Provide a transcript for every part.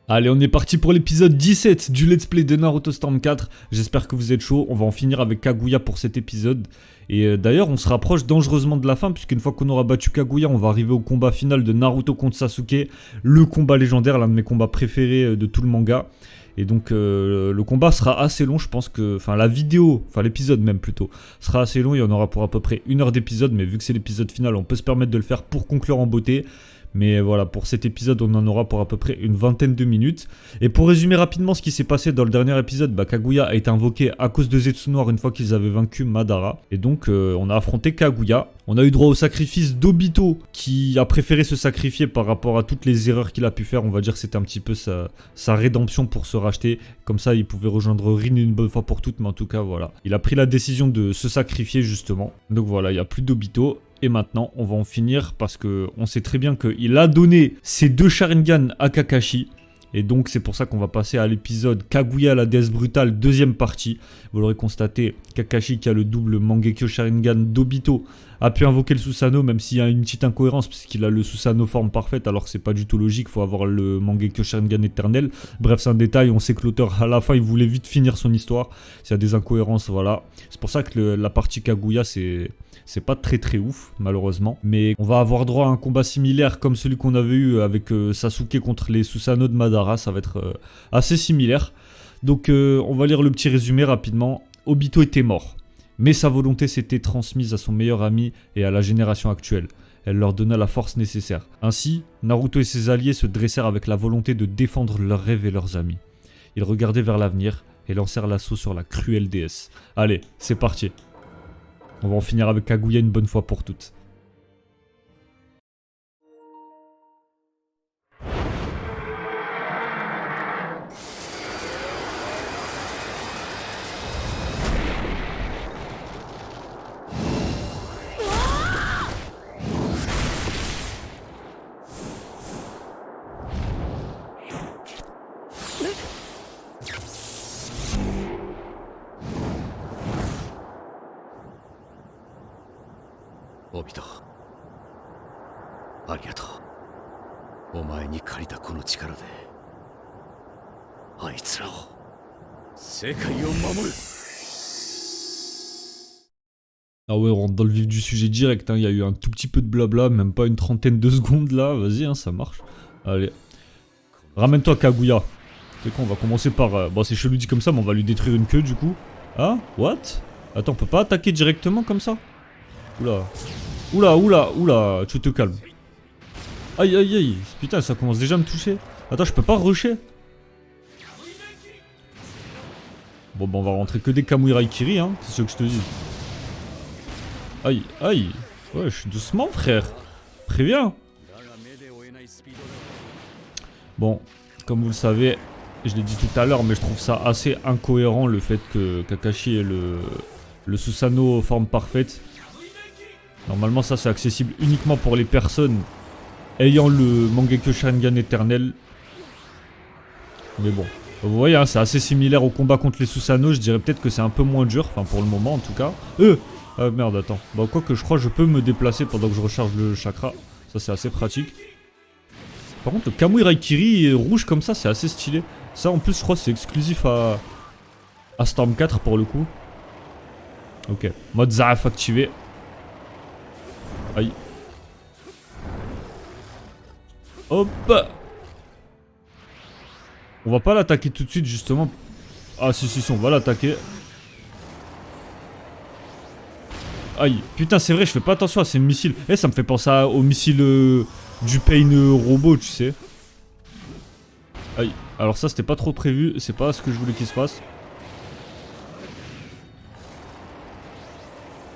Allez, on est parti pour l'épisode 17 du Let's Play de Naruto Storm 4. J'espère que vous êtes chaud. On va en finir avec Kaguya pour cet épisode. Et d'ailleurs, on se rapproche dangereusement de la fin, puisqu'une fois qu'on aura battu Kaguya, on va arriver au combat final de Naruto contre Sasuke. Le combat légendaire, l'un de mes combats préférés de tout le manga. Et donc le combat sera assez long, je pense que... Enfin la vidéo, enfin l'épisode même plutôt, sera assez long. Il y en aura pour à peu près 1 heure d'épisode, mais vu que c'est l'épisode final, on peut se permettre de le faire pour conclure en beauté. Mais voilà, pour cet épisode, on en aura pour à peu près une vingtaine de minutes. Et pour résumer rapidement ce qui s'est passé dans le dernier épisode, Kaguya a été invoqué à cause de Zetsu Noir une fois qu'ils avaient vaincu Madara. Et donc, on a affronté Kaguya. On a eu droit au sacrifice d'Obito, qui a préféré se sacrifier par rapport à toutes les erreurs qu'il a pu faire. On va dire que c'était un petit peu sa rédemption pour se racheter. Comme ça, il pouvait rejoindre Rin une bonne fois pour toutes. Mais en tout cas, voilà. Il a pris la décision de se sacrifier, justement. Donc voilà, il n'y a plus d'Obito. Et maintenant, on va en finir parce que on sait très bien qu'il a donné ses 2 Sharingan à Kakashi. Et donc, c'est pour ça qu'on va passer à l'épisode Kaguya, la déesse brutale, deuxième partie. Vous l'aurez constaté, Kakashi, qui a le double Mangekyo Sharingan d'Obito, a pu invoquer le Susanoo, même s'il y a une petite incohérence, puisqu'il a le Susanoo forme parfaite, alors que c'est pas du tout logique, il faut avoir le Mangekyo Sharingan éternel. Bref, c'est un détail, on sait que l'auteur, à la fin, il voulait vite finir son histoire. S'il y a des incohérences, voilà. C'est pour ça que la partie Kaguya, c'est pas très ouf, malheureusement. Mais on va avoir droit à un combat similaire comme celui qu'on avait eu avec Sasuke contre les Susanoo de Madara. Ça va être assez similaire. Donc on va lire le petit résumé rapidement. Obito était mort, mais sa volonté s'était transmise à son meilleur ami et à la génération actuelle. Elle leur donna la force nécessaire. Ainsi, Naruto et ses alliés se dressèrent avec la volonté de défendre leurs rêves et leurs amis. Ils regardaient vers l'avenir et lancèrent l'assaut sur la cruelle déesse. Allez, c'est parti. On va en finir avec Kaguya une bonne fois pour toutes. Obito, ありがとう。お前に借りたこの力で、あいつらを、世界を守る。 Ah ouais, on rentre dans le vif du sujet direct, hein. Il y a eu un tout petit peu de blabla, même pas une trentaine de secondes là, vas-y, hein, ça marche. Allez, ramène-toi Kaguya. C'est quoi, on va commencer par... Bon, c'est chelou dit comme ça, mais on va lui détruire une queue du coup. Ah, what? Attends, on peut pas attaquer directement comme ça? Oula, tu te calmes. Aïe, putain, ça commence déjà à me toucher. Attends, je peux pas rusher. Bon, on va rentrer que des Kamui Raikiri, hein, c'est ce que je te dis. Aïe. Ouais, je suis doucement, frère. Préviens. Bon, comme vous le savez, je l'ai dit tout à l'heure, mais je trouve ça assez incohérent le fait que Kakashi ait le Susanoo forme parfaite. Normalement, ça c'est accessible uniquement pour les personnes ayant le Mangekyo Sharingan éternel. Mais bon, vous voyez, hein, c'est assez similaire au combat contre les Susanoo. Je dirais peut-être que c'est un peu moins dur, enfin pour le moment en tout cas. Ah merde, attends. Bah quoi que je crois que je peux me déplacer pendant que je recharge le chakra. Ça c'est assez pratique. Par contre, le Kamui Raikiri rouge comme ça, c'est assez stylé. Ça en plus, je crois que c'est exclusif à Storm 4 pour le coup. Ok, mode Zaaf activé. Aïe. Hop. On va pas l'attaquer tout de suite justement. Ah si, on va l'attaquer. Aïe. Putain, c'est vrai, je fais pas attention à ces missiles. Eh, ça me fait penser aux missiles du Pain robot, tu sais. Aïe. Alors ça, c'était pas trop prévu. C'est pas ce que je voulais qu'il se passe.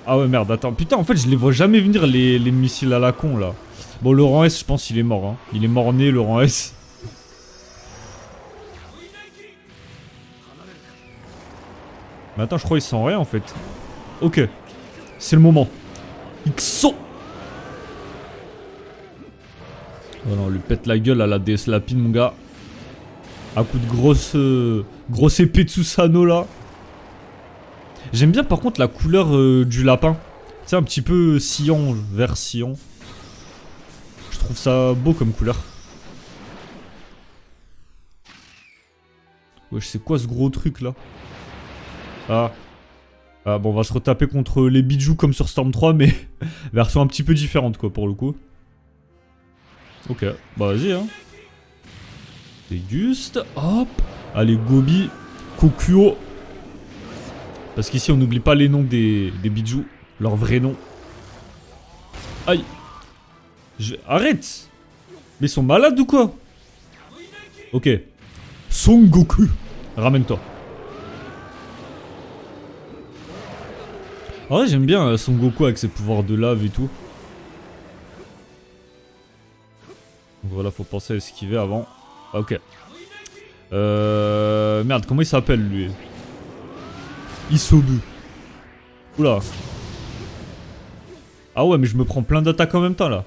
Ah ouais, merde, attends. Putain, en fait, je les vois jamais venir, les missiles à la con, là. Bon, le rang S, je pense qu'il est mort, hein. Il est mort-né, le rang S. Mais attends, je crois qu'il sent rien, en fait. Ok. C'est le moment. XO. Oh non, lui pète la gueule à la déesse lapine, mon gars. Un coup de grosse épée de Susanoo, là. J'aime bien par contre la couleur du lapin. C'est un petit peu cyan, vert cyan. Je trouve ça beau comme couleur. Wesh, c'est quoi ce gros truc là? Ah. Ah bon, on va se retaper contre les bijoux comme sur Storm 3, mais version un petit peu différente quoi pour le coup. Ok, bah vas-y hein. Déguste, hop. Allez, Gobi, Kokuo. Parce qu'ici on n'oublie pas les noms des bijoux, leur vrai nom. Aïe. Arrête. Mais ils sont malades ou quoi? Ok. Son Goku. Ramène-toi. En vrai j'aime bien Son Goku avec ses pouvoirs de lave et tout. Donc voilà, faut penser à esquiver avant. Ah, ok. Merde, comment il s'appelle lui? Isobu. Oula. Ah ouais, mais je me prends plein d'attaques en même temps là.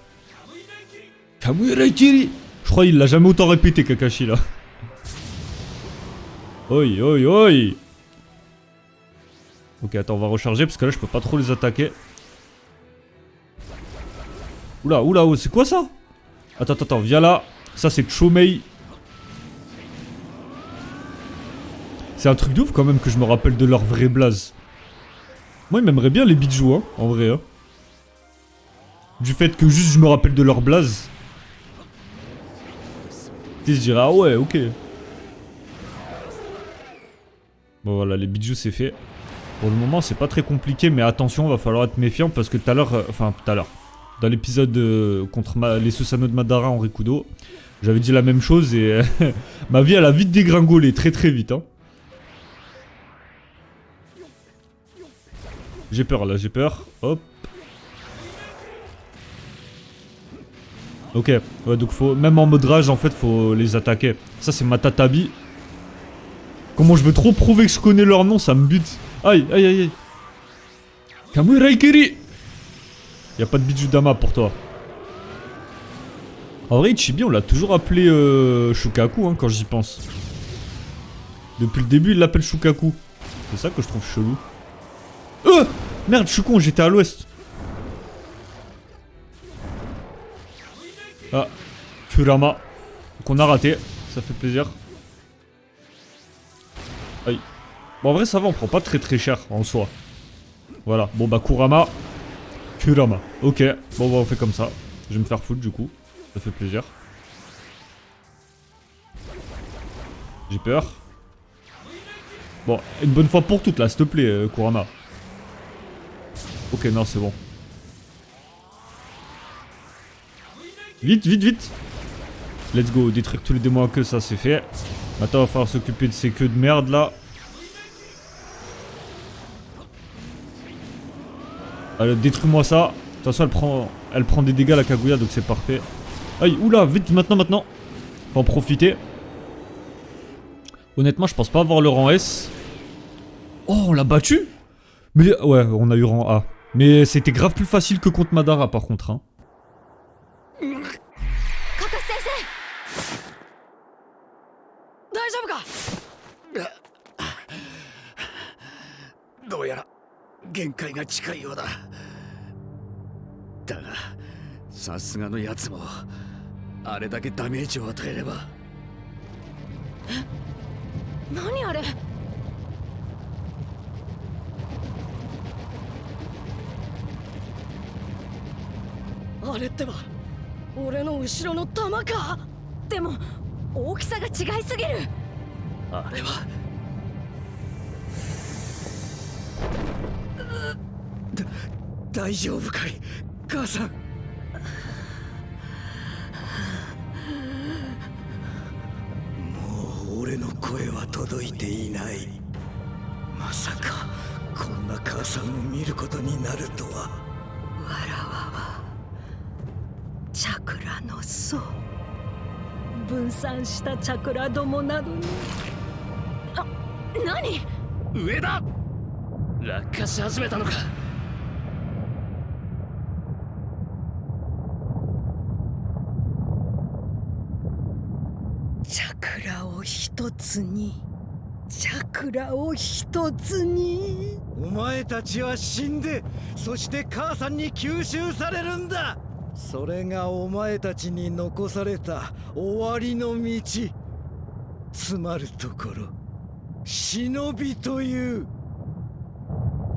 Kamurai Kiri. Je crois qu'il l'a jamais autant répété Kakashi là. Oi, oi, oi. Ok, attends, on va recharger parce que là je peux pas trop les attaquer. Oula, oula, oh, c'est quoi ça? Attends, viens là. Ça c'est Chomei. C'est un truc de ouf quand même que je me rappelle de leur vrai blaze. Moi il m'aimerait bien les bijoux hein, en vrai hein. Du fait que juste je me rappelle de leur blaze. Tu sais, je dirais ah ouais, ok. Bon voilà, les bijoux c'est fait. Pour le moment c'est pas très compliqué, mais attention, va falloir être méfiant parce que tout à l'heure, dans l'épisode contre les Susanoo de Madara en Rikudo, j'avais dit la même chose et ma vie elle a vite dégringolé, très vite hein. J'ai peur là, j'ai peur, hop. Ok, ouais donc faut, même en mode rage en fait faut les attaquer. Ça c'est Matatabi. Comment je veux trop prouver que je connais leur nom, ça me bute. Aïe, aïe, aïe, aïe. Kamurai Kiri. Y'a pas de bijou Dama pour toi. En vrai, Ichibi, on l'a toujours appelé Shukaku, hein, quand j'y pense. Depuis le début, il l'appelle Shukaku. C'est ça que je trouve chelou. Merde, je suis con, j'étais à l'ouest. Ah, Kurama. Qu'on a raté, ça fait plaisir. Aïe. Bon, en vrai, ça va, on prend pas très cher en soi. Voilà, bon bah Kurama. Kurama, ok. Bon bah on fait comme ça. Je vais me faire foutre du coup. Ça fait plaisir. J'ai peur. Bon, une bonne fois pour toutes là, s'il te plaît, Kurama. Ok, non, c'est bon. Vite, vite, vite. Let's go, détruire tous les démons à queue, ça c'est fait. Maintenant, il va falloir s'occuper de ces queues de merde là. Allez, détruis-moi ça. De toute façon, elle prend des dégâts la Kaguya, donc c'est parfait. Aïe, oula, vite, maintenant. Faut en profiter. Honnêtement, je pense pas avoir le rang S. Oh, on l'a battu? Mais ouais, on a eu rang A. Mais c'était grave plus facile que contre Madara par contre. Hein.あれってば俺の後ろの弾か。でも大きさが違いすぎる。あれは大丈夫かい母さん。もう俺の声は届いていない。まさかこんな母さんを見ることになるとは。わらわはチャクラの層、分散したチャクラどもなどに。あ、何？上だ。落下し始めたのか。チャクラを一つに、チャクラを一つに。お前たちは死んで、そして母さんに吸収されるんだ。それがお前たちに残された終わりの道。つまるところ忍びという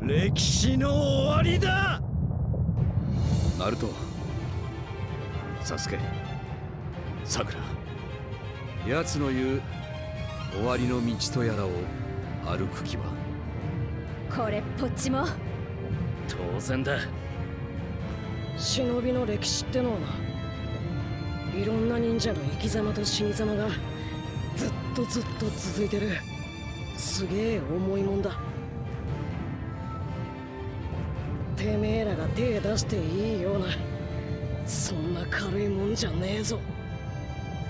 歴史の終わりだ。ナルト、サスケ、さくら、奴の言う終わりの道とやらを歩く気は？これっぽっちも当然だ。忍びの歴史ってのはな、いろんな忍者の生き様と死に様がずっと続いてるすげえ重いもんだ。てめえらが手出していいようなそんな軽いもんじゃねえぞ。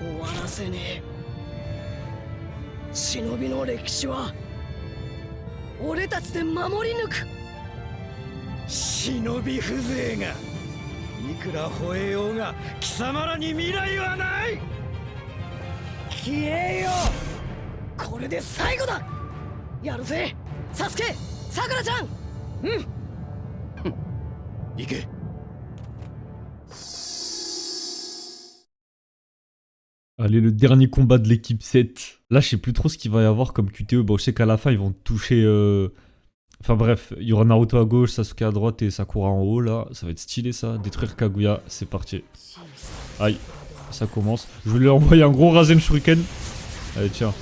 終わらせねえ。忍びの歴史は俺たちで守り抜く。忍び風情がいくら吠えようが貴様らに未来はない。消えよ。これで最後だ。やるぜサスケ、さくらちゃん。行け。Allez, le dernier combat de l'équipe 7. Là, je sais plus trop ce qu'il va y avoir comme QTE. Bon, je sais qu'à la fin, ils vont toucher... Enfin bref, il y aura Naruto à gauche, Sasuke à droite et Sakura en haut, là. Ça va être stylé, ça. Détruire Kaguya, c'est parti. Aïe, ça commence. Je vais lui envoyer un gros Rasen Shuriken. Allez, tiens.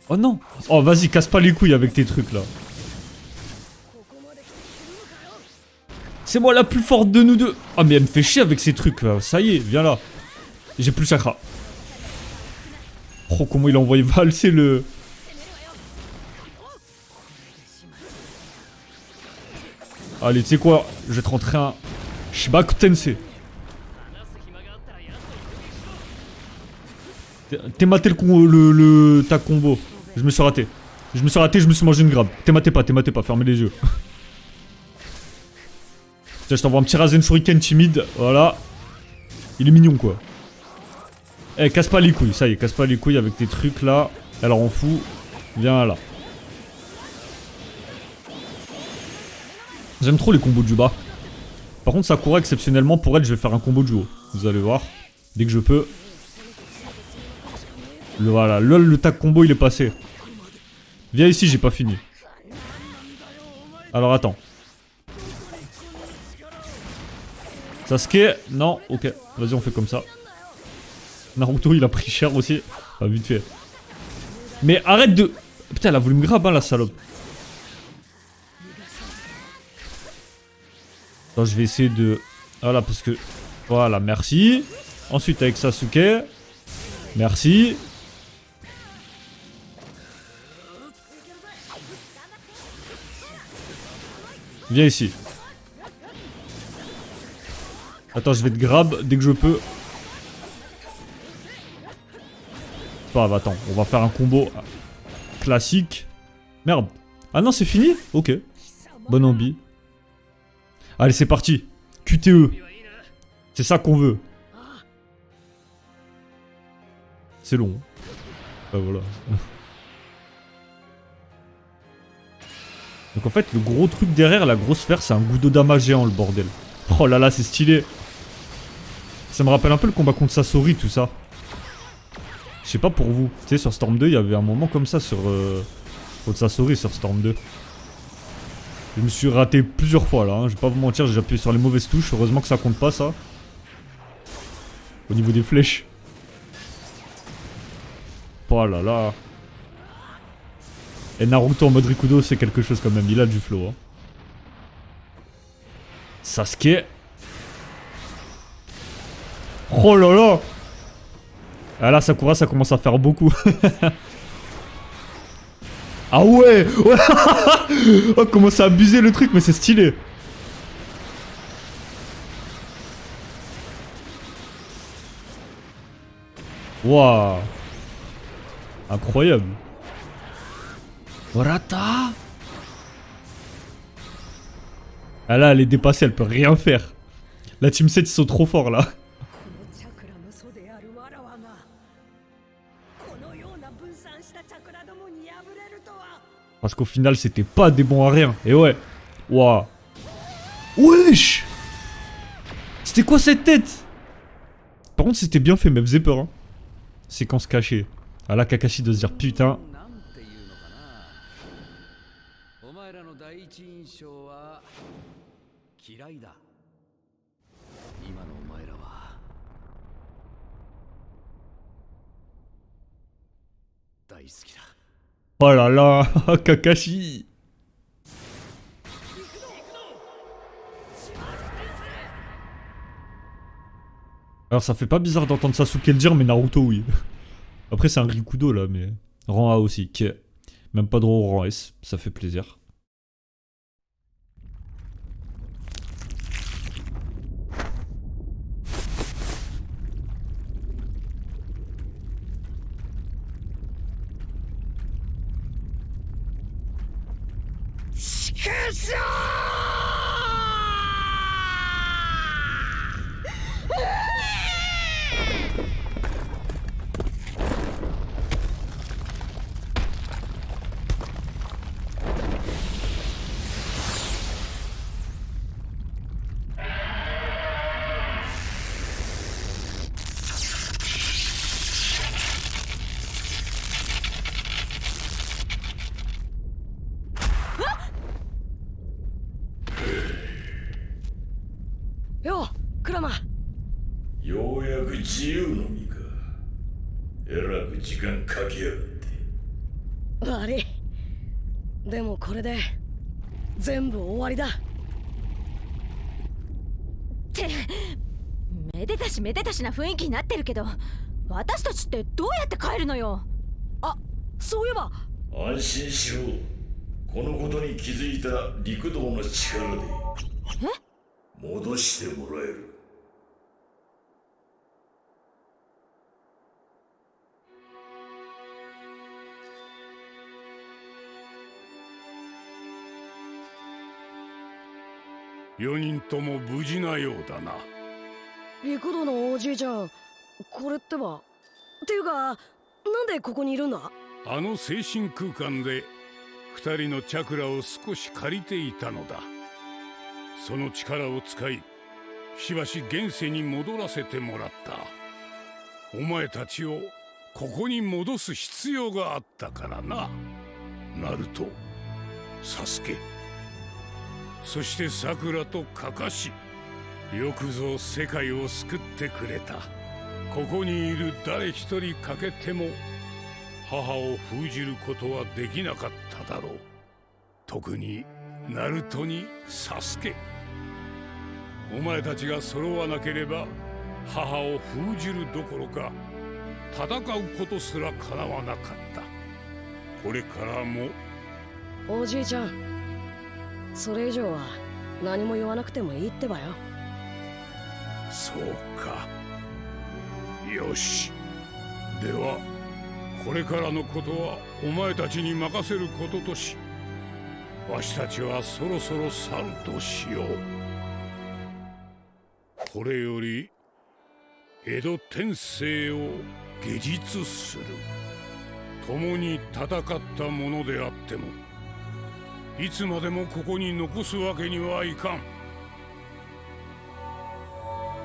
Oh non. Oh, vas-y, casse pas les couilles avec tes trucs, là. C'est moi la plus forte de nous deux. Ah mais elle me fait chier avec ces trucs là. Ça y est, viens là. J'ai plus le chakra. Oh comment il a envoyé valser le... Allez, tu sais quoi? Je vais te rentrer un Shibaku Tensei. T'es maté ta combo. Je me suis raté. Je me suis mangé une grappe. T'es maté pas, fermez les yeux. Tiens, je t'envoie un petit Rasen Shuriken timide, voilà. Il est mignon quoi. Eh, casse pas les couilles, ça y est, casse pas les couilles avec tes trucs là. Elle en fout. Viens là. J'aime trop les combos du bas. Par contre, Sakura, exceptionnellement, pour elle, je vais faire un combo du haut. Vous allez voir. Dès que je peux. Voilà, lol, le tag combo il est passé. Viens ici, j'ai pas fini. Alors attends. Sasuke, non, ok, vas-y on fait comme ça. Naruto il a pris cher aussi, ah, vite fait. Mais arrête de... Putain elle a voulu me grab hein la salope. Attends je vais essayer de... Voilà parce que... Voilà, merci. Ensuite avec Sasuke. Merci. Viens ici. Attends, je vais te grab dès que je peux. C'est pas grave, attends. On va faire un combo classique. Merde. Ah non, c'est fini? Ok. Bonne ambi. Allez, c'est parti. QTE. C'est ça qu'on veut. C'est long. Ah, voilà. Donc en fait, le gros truc derrière, la grosse sphère, c'est un Gudodama géant, le bordel. Oh là là, c'est stylé. Ça me rappelle un peu le combat contre Sasori, tout ça. Je sais pas pour vous. Tu sais, sur Storm 2, il y avait un moment comme ça sur... contre Sasori, sur Storm 2. Je me suis raté plusieurs fois, là. Hein. Je vais pas vous mentir, j'ai appuyé sur les mauvaises touches. Heureusement que ça compte pas, ça. Au niveau des flèches. Oh là là. Et Naruto en mode Rikudo, c'est quelque chose quand même. Il a du flow, hein. Sasuke. Oh là là. Ah là, Sakura, ça commence à faire beaucoup. Ah ouais, ouais. Oh, comment ça a abusé le truc, mais c'est stylé. Waouh. Incroyable. Rata. Ah là, elle est dépassée, elle peut rien faire. La team 7, ils sont trop forts là. Parce qu'au final, c'était pas des bons à rien. Et ouais. Waouh. Wesh. C'était quoi cette tête? Par contre, c'était bien fait, mais elle faisait peur. Hein. Séquence cachée. Ah là, Kakashi doit se dire putain. なんていうのかな。お前らの第一印象は嫌いだ。今のお前らは大好きだ。Oh là là, Kakashi. Alors ça fait pas bizarre d'entendre Sasuke le dire, mais Naruto oui. Après c'est un Rikudo là, mais rang A aussi, qui est même pas droit au rang S, ça fait plaisir. Yo, Kurama. ようやく自由の身か。えらく時間かけやがって。悪い。でもこれで全部終わりだ。ってめでたしめでたしな雰囲気になってるけど、私たちってどうやって帰るのよ。あ、そういえば安心しろ。このことに気づいた陸道の力で戻してもらえる。4人とも無事なようだな。陸道のおじいちゃん、これってば。っていうか、なんでここにいるんだ？あの精神空間で2人のチャクラを少し借りていたのだ。その力を使い、しばし現世に戻らせてもらった。お前たちをここに戻す必要があったからな。ナルト、サスケ、そしてサクラとカカシ、よくぞ世界を救ってくれた。ここにいる誰一人欠けても母を封じることはできなかっただろう。特にナルトにサスケ。お前たちが揃わなければ母を封じるどころか戦うことすらかなわなかった。これからも。おじいちゃん、それ以上は何も言わなくてもいいってばよ。そうか。よし。ではこれからのことはお前たちに任せることとし、わしたちはそろそろ去るとしよう。これより江戸天聖を下実する。共に戦ったものであってもいつまでもここに残すわけにはいかん。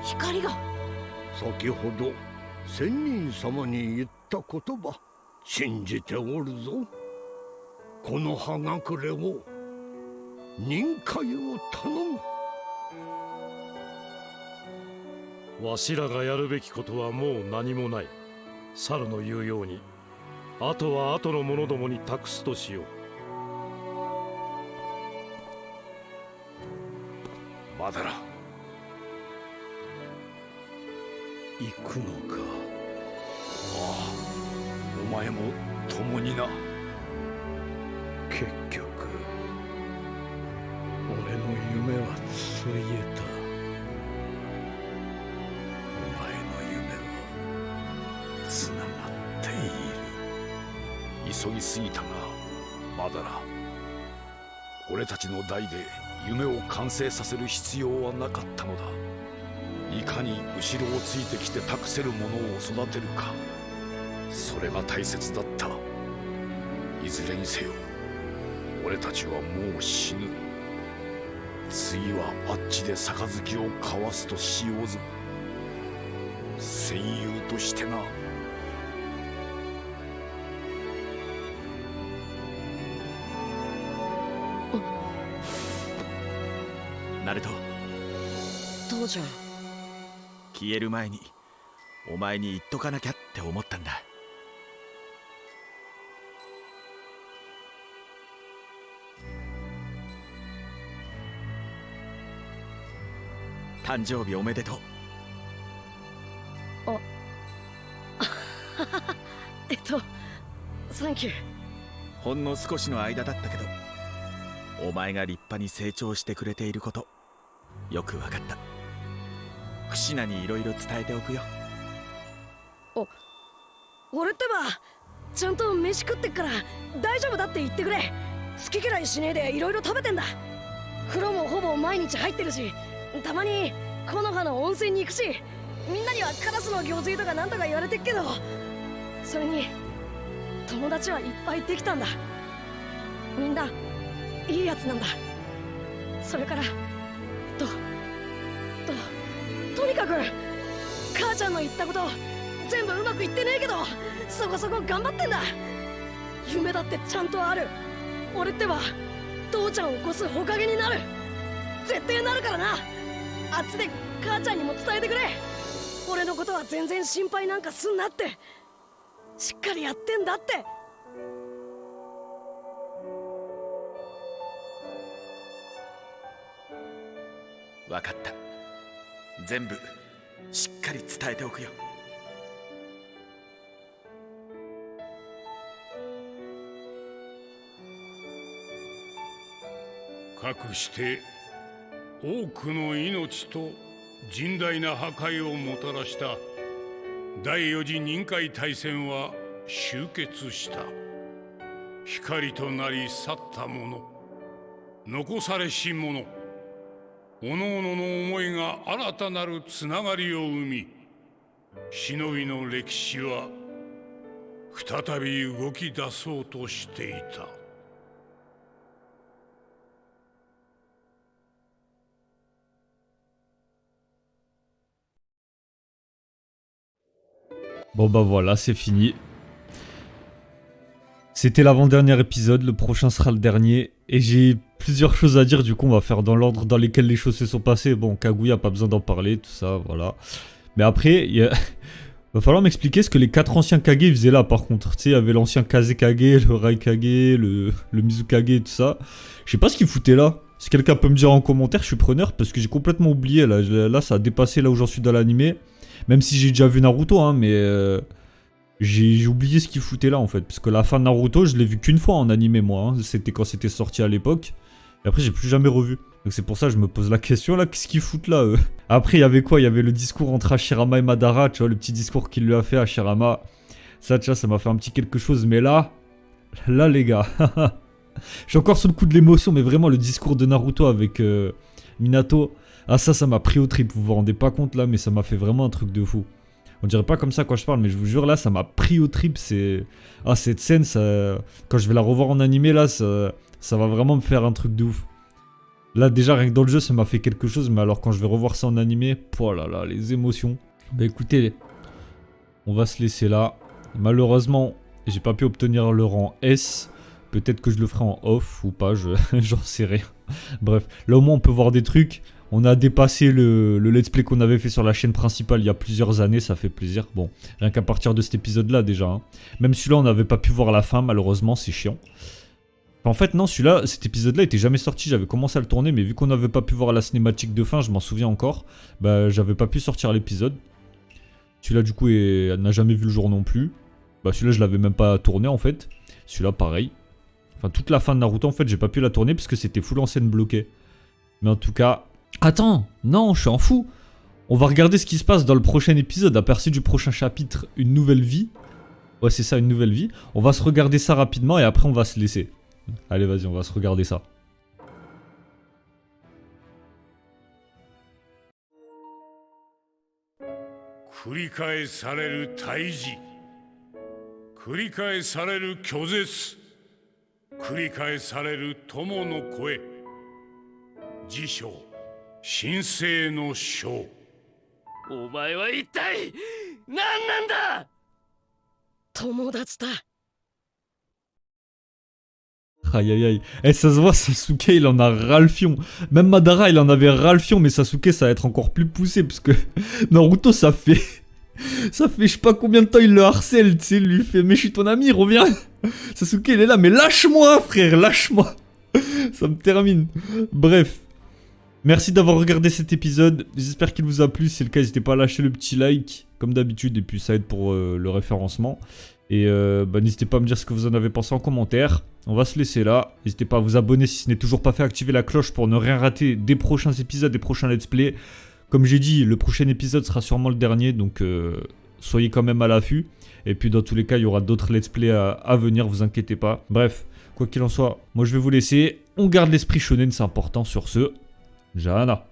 光が。先ほど仙人様に言った言葉信じておるぞ。この葉隠れを任海を頼む。わしらがやるべきことはもう何もない。猿の言うように、あとは後の者どもに託すとしよう。まだら。行くのか。ああ、お前も共にな。結局俺の夢はついえた。お前の夢はつながっている。急ぎすぎたがまだら。俺たちの代で夢を完成させる必要はなかったのだ。いかに後ろをついてきて託せるものを育てるか、それが大切だった。いずれにせよ俺たちはもう死ぬ。次はあっちで杯を交わすとしようぞ。戦友としてな。ナルト、父ちゃん。消える前にお前に言っとかなきゃって思ったんだ。誕生日おめでとう。サンキュー。ほんの少しの間だったけど、お前が立派に成長してくれていることよく分かった。クシナにいろいろ伝えておくよ。俺ってばちゃんと飯食ってっから大丈夫だって言ってくれ。好き嫌いしねえでいろいろ食べてんだ。風呂もほぼ毎日入ってるし、たまに木の葉の温泉に行くし、みんなにはカラスの行水とかなんとか言われてっけど、それに友達はいっぱいできたんだ。みんないいやつなんだ。それからとにかく母ちゃんの言ったこと全部うまくいってねえけど、そこそこ頑張ってんだ。夢だってちゃんとある。俺ってば父ちゃんを起こすほかげになる。絶対なるからな。あっちで母ちゃんにも伝えてくれ。俺のことは全然心配なんかすんなって、しっかりやってんだって。分かった。全部しっかり伝えておくよ。かくして多くの命と甚大な破壊をもたらした第四次任海大戦は終結した。光となり去った者、残されし者、おのおのの思いが新たなるつながりを生み、忍びの歴史は再び動き出そうとしていた。Bon bah voilà, c'est fini. C'était l'avant-dernier épisode, le prochain sera le dernier. Et j'ai plusieurs choses à dire, du coup on va faire dans l'ordre dans lesquels les choses se sont passées. Bon, Kaguya, pas besoin d'en parler, tout ça, voilà. Mais après, va falloir m'expliquer ce que les 4 anciens Kage ils faisaient là par contre. Tu sais, il y avait l'ancien Kazekage, le Raikage, le Mizukage et tout ça. Je sais pas ce qu'ils foutaient là. Si quelqu'un peut me dire en commentaire, je suis preneur parce que j'ai complètement oublié là. Là, ça a dépassé là où j'en suis dans l'animé. Même si j'ai déjà vu Naruto, hein, mais j'ai oublié ce qu'il foutait là en fait. Parce que la fin de Naruto, je l'ai vu qu'une fois en animé moi. Hein. C'était quand c'était sorti à l'époque. Et après, j'ai plus jamais revu. Donc c'est pour ça que je me pose la question là, qu'est-ce qu'ils foutent là eux? Après, il y avait quoi? Il y avait le discours entre Hashirama et Madara, tu vois, le petit discours qu'il lui a fait à Hashirama. Ça, tu vois, ça m'a fait un petit quelque chose. Mais là les gars, je suis encore sous le coup de l'émotion, mais vraiment le discours de Naruto avec Minato. Ah ça m'a pris au trip, vous vous rendez pas compte là, mais ça m'a fait vraiment un truc de fou. On dirait pas comme ça quand je parle, mais je vous jure là, ça m'a pris au trip, c'est... Ah cette scène, ça... quand je vais la revoir en animé là, ça va vraiment me faire un truc de ouf. Là déjà, rien que dans le jeu, ça m'a fait quelque chose, mais alors quand je vais revoir ça en animé, oh là là, les émotions. Bah écoutez, on va se laisser là. Malheureusement, j'ai pas pu obtenir le rang S. Peut-être que je le ferai en off ou pas, j'en sais rien. Bref, là au moins on peut voir des trucs. On a dépassé le let's play qu'on avait fait sur la chaîne principale il y a plusieurs années, ça fait plaisir. Bon, rien qu'à partir de cet épisode-là déjà. Hein. Même celui-là, on n'avait pas pu voir la fin, malheureusement, c'est chiant. Enfin, en fait, non, celui-là, cet épisode-là était jamais sorti. J'avais commencé à le tourner, mais vu qu'on n'avait pas pu voir la cinématique de fin, je m'en souviens encore. Bah, j'avais pas pu sortir l'épisode. Celui-là, du coup, n'a jamais vu le jour non plus. Bah, celui-là, je l'avais même pas tourné en fait. Celui-là, pareil. Enfin, toute la fin de Naruto, en fait, j'ai pas pu la tourner parce que c'était full en scène bloquée. Mais en tout cas... Attends, non, je suis en fou. On va regarder ce qui se passe dans le prochain épisode, aperçu du prochain chapitre, une nouvelle vie. Ouais, c'est ça, une nouvelle vie. On va se regarder ça rapidement et après on va se laisser. Allez, vas-y, on va se regarder ça. Jisho 神聖の章。お前は一体何なんだ。友達だ。Aïe aïe aïe. Eh, ça se voit, Sasuke il en a ras le fion. Même Madara il en avait ras le fion, mais Sasuke ça va être encore plus poussé parce que Naruto ça fait. Ça fait je sais pas combien de temps il le harcèle, tu sais, lui fait mais je suis ton ami, reviens. Sasuke il est là, mais lâche-moi frère, lâche-moi. Ça me termine. Bref. Merci d'avoir regardé cet épisode, j'espère qu'il vous a plu, si c'est le cas n'hésitez pas à lâcher le petit like, comme d'habitude, et puis ça aide pour le référencement. Et n'hésitez pas à me dire ce que vous en avez pensé en commentaire. On va se laisser là, n'hésitez pas à vous abonner si ce n'est toujours pas fait, activer la cloche pour ne rien rater des prochains épisodes, des prochains let's play. Comme j'ai dit, le prochain épisode sera sûrement le dernier, donc soyez quand même à l'affût. Et puis dans tous les cas, il y aura d'autres let's play à venir, vous inquiétez pas. Bref, quoi qu'il en soit, moi je vais vous laisser. On garde l'esprit shonen, c'est important sur ce. Jana.